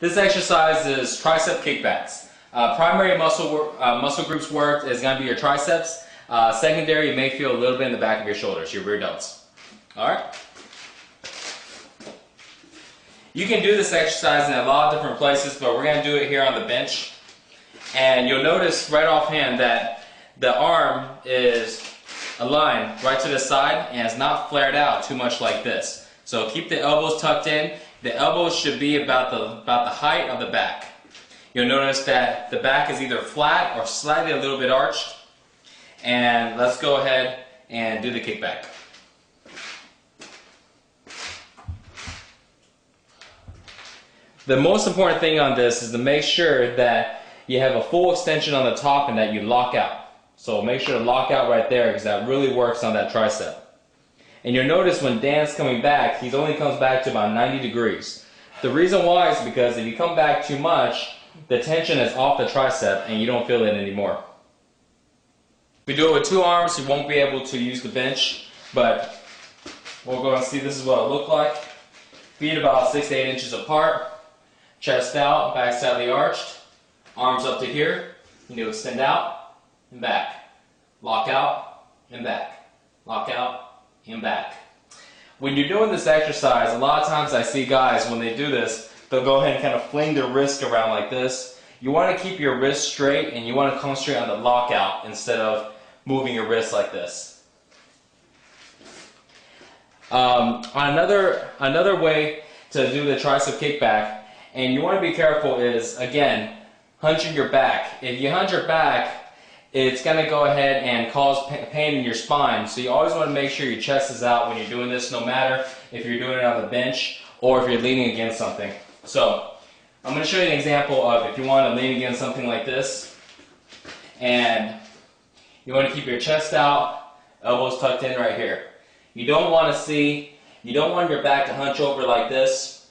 This exercise is tricep kickbacks. Primary muscle groups worked is going to be your triceps. Secondary, you may feel a little bit in the back of your shoulders, your rear delts. Alright? You can do this exercise in a lot of different places, but we're going to do it here on the bench. And you'll notice right offhand that the arm is aligned right to the side and it's not flared out too much like this. So keep the elbows tucked in. The elbows should be about the height of the back. You'll notice that the back is either flat or slightly a little bit arched. And let's go ahead and do the kickback. The most important thing on this is to make sure that you have a full extension on the top and that you lock out. So make sure to lock out right there because that really works on that tricep. And you'll notice when Dan's coming back, he only comes back to about 90 degrees. The reason why is because if you come back too much, the tension is off the tricep and you don't feel it anymore. If we do it with two arms, you won't be able to use the bench, but we'll go and see this is what it'll look like. Feet about 6 to 8 inches apart, chest out, back slightly arched, arms up to here. You need to extend out and back, lock out and back, lock out and back. When you're doing this exercise, a lot of times I see guys, when they do this, they'll go ahead and kind of fling their wrist around like this. You want to keep your wrist straight and you want to concentrate on the lockout instead of moving your wrist like this. Another way to do the tricep kickback, and you want to be careful, is again hunching your back. If you hunch your back, it's going to go ahead and cause pain in your spine. So you always want to make sure your chest is out when you're doing this, no matter if you're doing it on the bench or if you're leaning against something. So I'm going to show you an example of if you want to lean against something like this, and you want to keep your chest out, elbows tucked in right here. You don't want your back to hunch over like this,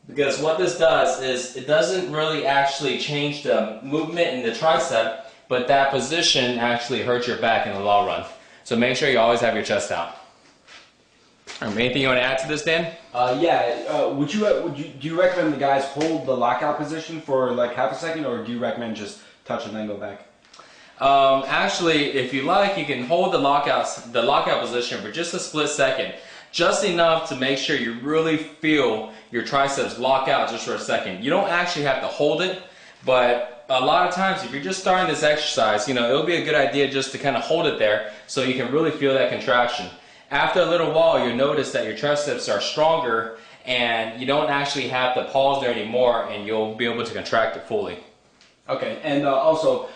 because what this does is it doesn't really actually change the movement in the tricep, but that position actually hurts your back in the long run. So make sure you always have your chest out. Anything you want to add to this, Dan? Do you recommend the guys hold the lockout position for like half a second, or do you recommend just touch and then go back? Actually, if you like, you can hold the lockout position for just a split second, just enough to make sure you really feel your triceps lock out just for a second. You don't actually have to hold it, but a lot of times if you're just starting this exercise, it'll be a good idea just to kind of hold it there so you can really feel that contraction. After a little while, you'll notice that your triceps are stronger and you don't actually have to pause there anymore, and you'll be able to contract it fully. Okay, and also,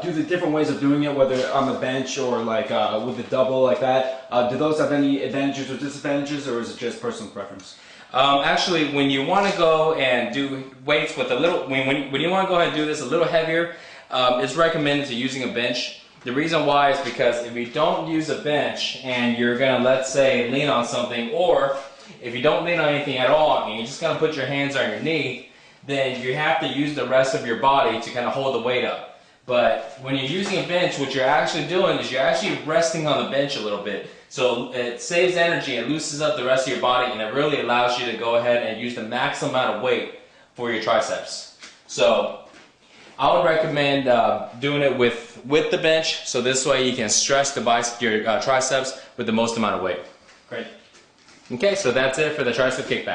do the different ways of doing it, whether on the bench or like with the double like that, do those have any advantages or disadvantages, or is it just personal preference? Actually, when you want to go and do weights with a little, when you want to go ahead and do this a little heavier, it's recommended to using a bench. The reason why is because if you don't use a bench and you're going to, let's say, lean on something, or if you don't lean on anything at all and you're just going to put your hands on your knee, then you have to use the rest of your body to kind of hold the weight up. But when you're using a bench, what you're actually doing is you're actually resting on the bench a little bit. So it saves energy and loosens up the rest of your body, and it really allows you to go ahead and use the maximum amount of weight for your triceps. So I would recommend doing it with the bench, so this way you can stress your triceps with the most amount of weight. Great. Okay, so that's it for the tricep kickback.